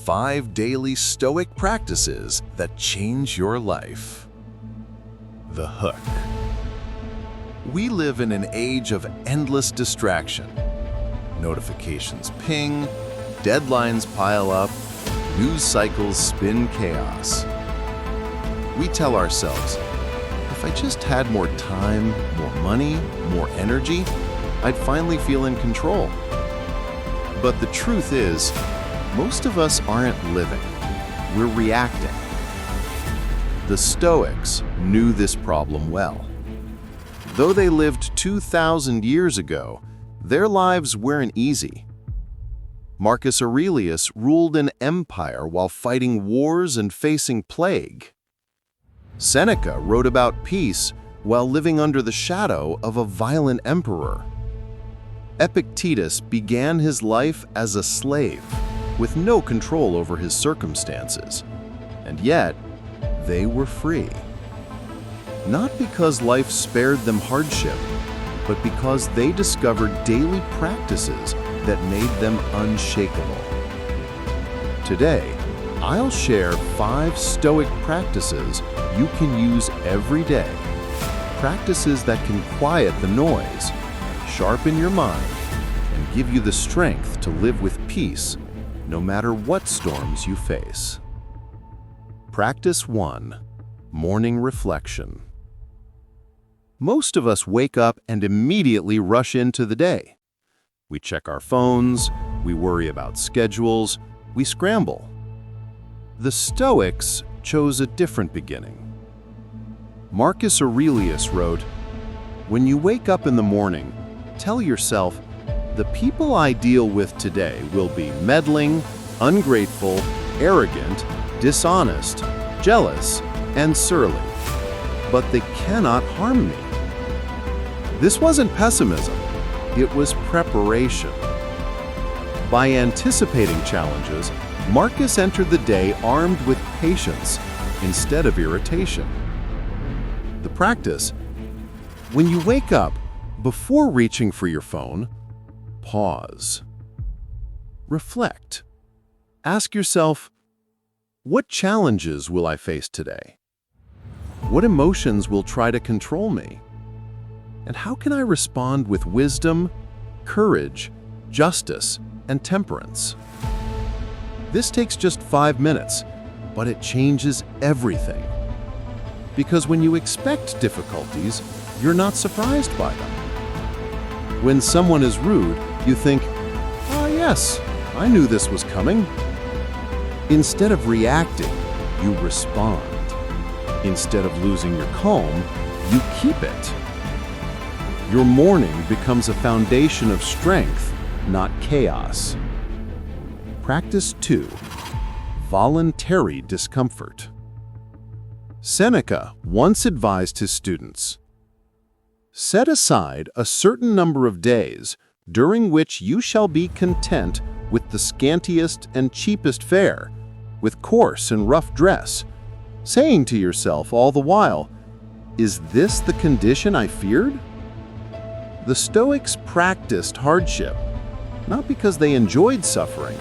5 daily Stoic practices that change your life. The hook. We live in an age of endless distraction. Notifications ping, deadlines pile up, news cycles spin chaos. We tell ourselves, if I just had more time, more money, more energy, I'd finally feel in control. But the truth is, most of us aren't living, we're reacting. The Stoics knew this problem well. Though they lived 2,000 years ago, their lives weren't easy. Marcus Aurelius ruled an empire while fighting wars and facing plague. Seneca wrote about peace while living under the shadow of a violent emperor. Epictetus began his life as a slave, with no control over his circumstances, and yet they were free. Not because life spared them hardship, but because they discovered daily practices that made them unshakable. Today, I'll share 5 Stoic practices you can use every day. Practices that can quiet the noise, sharpen your mind, and give you the strength to live with peace no matter what storms you face. Practice 1. Morning reflection. Most of us wake up and immediately rush into the day. We check our phones, we worry about schedules, we scramble. The Stoics chose a different beginning. Marcus Aurelius wrote, "When you wake up in the morning, tell yourself, the people I deal with today will be meddling, ungrateful, arrogant, dishonest, jealous, and surly, but they cannot harm me." This wasn't pessimism, it was preparation. By anticipating challenges, Marcus entered the day armed with patience instead of irritation. The practice: when you wake up, before reaching for your phone, pause. Reflect. Ask yourself, what challenges will I face today? What emotions will try to control me? And how can I respond with wisdom, courage, justice, and temperance? This takes just 5 minutes, but it changes everything. Because when you expect difficulties, you're not surprised by them. When someone is rude, you think, "Ah, yes, I knew this was coming." Instead of reacting, you respond. Instead of losing your calm, you keep it. Your morning becomes a foundation of strength, not chaos. Practice 2. Voluntary discomfort. Seneca once advised his students, "Set aside a certain number of days during which you shall be content with the scantiest and cheapest fare, with coarse and rough dress, saying to yourself all the while, 'Is this the condition I feared?'" The Stoics practiced hardship, not because they enjoyed suffering,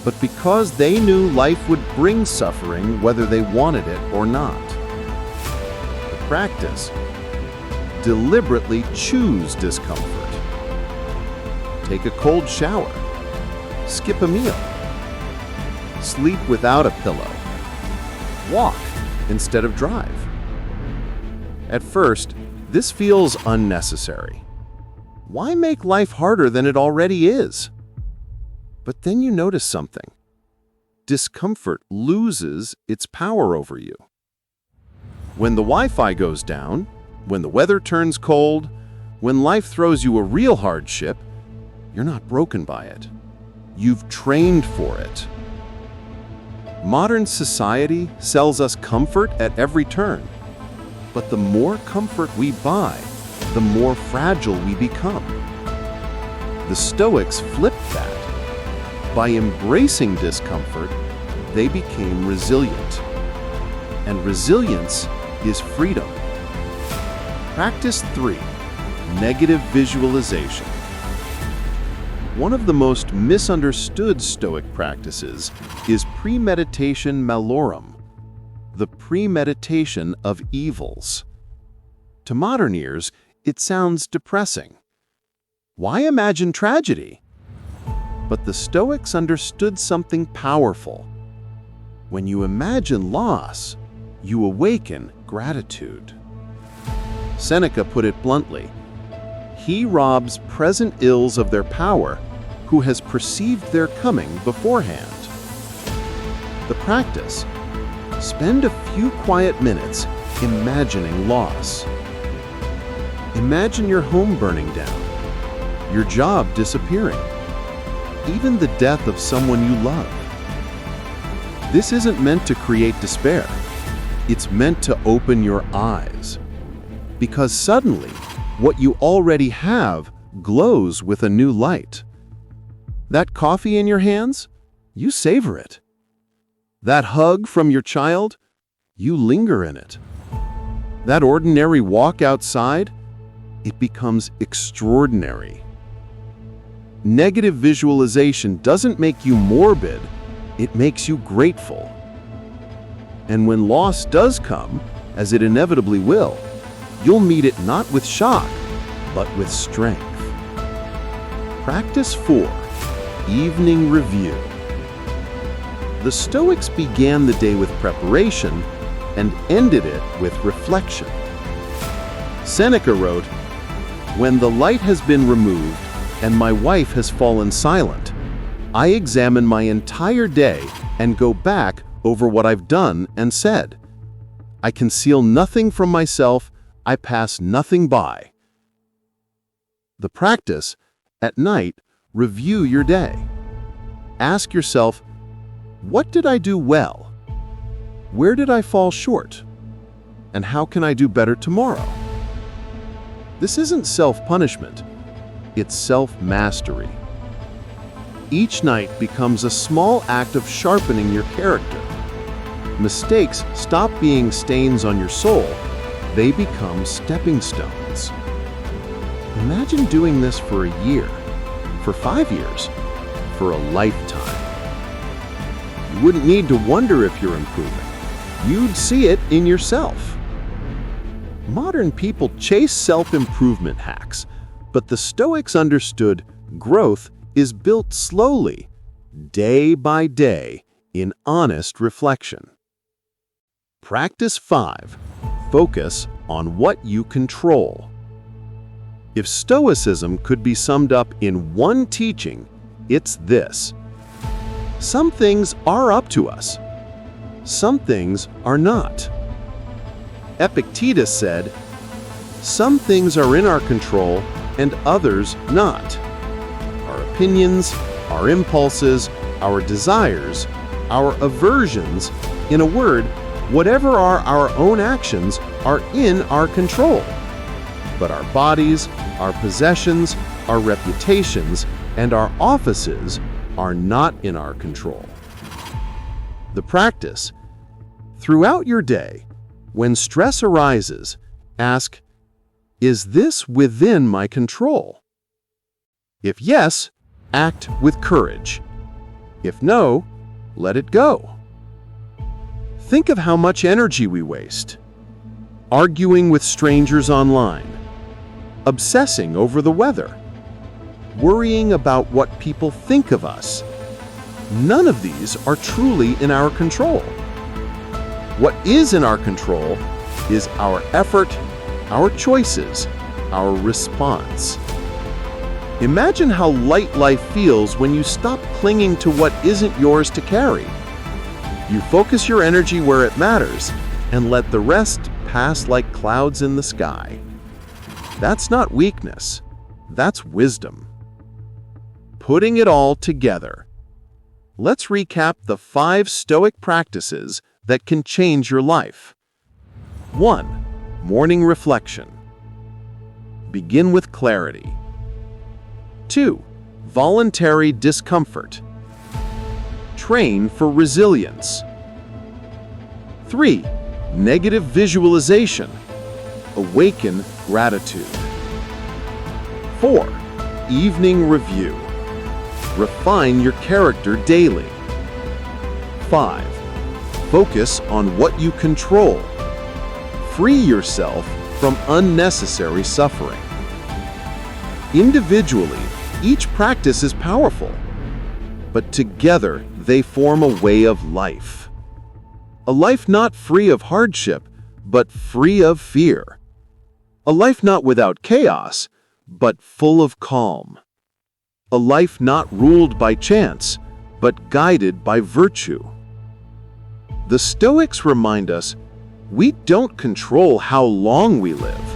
but because they knew life would bring suffering whether they wanted it or not. The practice: deliberately choose discomfort. Take a cold shower. Skip a meal. Sleep without a pillow. Walk instead of drive. At first, this feels unnecessary. Why make life harder than it already is? But then you notice something. Discomfort loses its power over you. When the Wi-Fi goes down, when the weather turns cold, when life throws you a real hardship, you're not broken by it. You've trained for it. Modern society sells us comfort at every turn. But the more comfort we buy, the more fragile we become. The Stoics flipped that. By embracing discomfort, they became resilient. And resilience is freedom. Practice 3. Negative visualization. One of the most misunderstood Stoic practices is premeditation malorum, the premeditation of evils. To modern ears, it sounds depressing. Why imagine tragedy? But the Stoics understood something powerful. When you imagine loss, you awaken gratitude. Seneca put it bluntly, "He robs present ills of their power who has perceived their coming beforehand." The practice: spend a few quiet minutes imagining loss. Imagine your home burning down, your job disappearing, even the death of someone you love. This isn't meant to create despair. It's meant to open your eyes. Because suddenly, what you already have glows with a new light. That coffee in your hands, you savor it. That hug from your child, you linger in it. That ordinary walk outside, it becomes extraordinary. Negative visualization doesn't make you morbid, it makes you grateful. And when loss does come, as it inevitably will, you'll meet it not with shock, but with strength. Practice 4. Evening Review. The Stoics began the day with preparation and ended it with reflection. Seneca wrote, "When the light has been removed and my wife has fallen silent, I examine my entire day and go back over what I've done and said. I conceal nothing from myself, I pass nothing by." The practice: at night, review your day. Ask yourself, what did I do well? Where did I fall short? And how can I do better tomorrow? This isn't self-punishment, it's self-mastery. Each night becomes a small act of sharpening your character. Mistakes stop being stains on your soul, they become stepping stones. Imagine doing this for a year, for 5 years, for a lifetime. You wouldn't need to wonder if you're improving. You'd see it in yourself. Modern people chase self-improvement hacks, but the Stoics understood growth is built slowly, day by day, in honest reflection. Practice 5. Focus on what you control. If Stoicism could be summed up in one teaching, it's this: some things are up to us, some things are not. Epictetus said, "Some things are in our control and others not." Our opinions, our impulses, our desires, our aversions, in a word, whatever are our own actions, are in our control. But our bodies, our possessions, our reputations, and our offices are not in our control. The practice: throughout your day, when stress arises, ask, is this within my control? If yes, act with courage. If no, let it go. Think of how much energy we waste. Arguing with strangers online, obsessing over the weather, worrying about what people think of us. None of these are truly in our control. What is in our control is our effort, our choices, our response. Imagine how light life feels when you stop clinging to what isn't yours to carry. You focus your energy where it matters and let the rest pass like clouds in the sky. That's not weakness, that's wisdom. Putting it all together, let's recap the 5 Stoic practices that can change your life. 1. Morning reflection. Begin with clarity. 2. Voluntary discomfort. Train for resilience. 3. Negative visualization. Awaken gratitude. 4. Evening review. Refine your character daily. 5. Focus on what you control. Free yourself from unnecessary suffering. Individually, each practice is powerful, but together they form a way of life. A life not free of hardship, but free of fear. A life not without chaos, but full of calm. A life not ruled by chance, but guided by virtue. The Stoics remind us we don't control how long we live,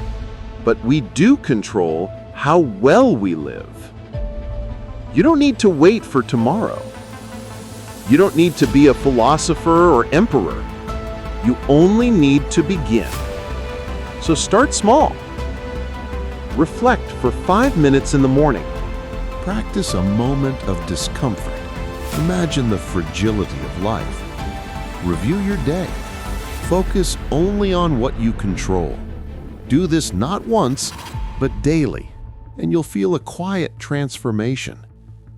but we do control how well we live. You don't need to wait for tomorrow. You don't need to be a philosopher or emperor. You only need to begin. So start small. Reflect for 5 minutes in the morning. Practice a moment of discomfort. Imagine the fragility of life. Review your day. Focus only on what you control. Do this not once, but daily, and you'll feel a quiet transformation.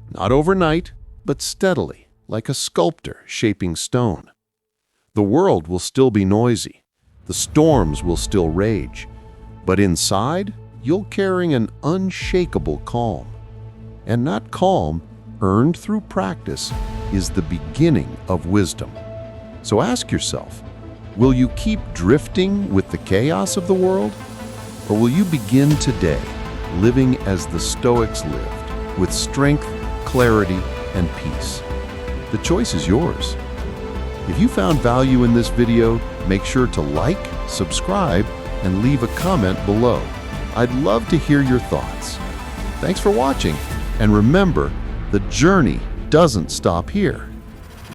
Not overnight, but steadily, like a sculptor shaping stone. The world will still be noisy. The storms will still rage. But inside, you're carrying an unshakable calm. And that calm, earned through practice, is the beginning of wisdom. So ask yourself, will you keep drifting with the chaos of the world? Or will you begin today living as the Stoics lived, with strength, clarity, and peace? The choice is yours. If you found value in this video, make sure to like, subscribe, and leave a comment below. I'd love to hear your thoughts. Thanks for watching, and remember, the journey doesn't stop here.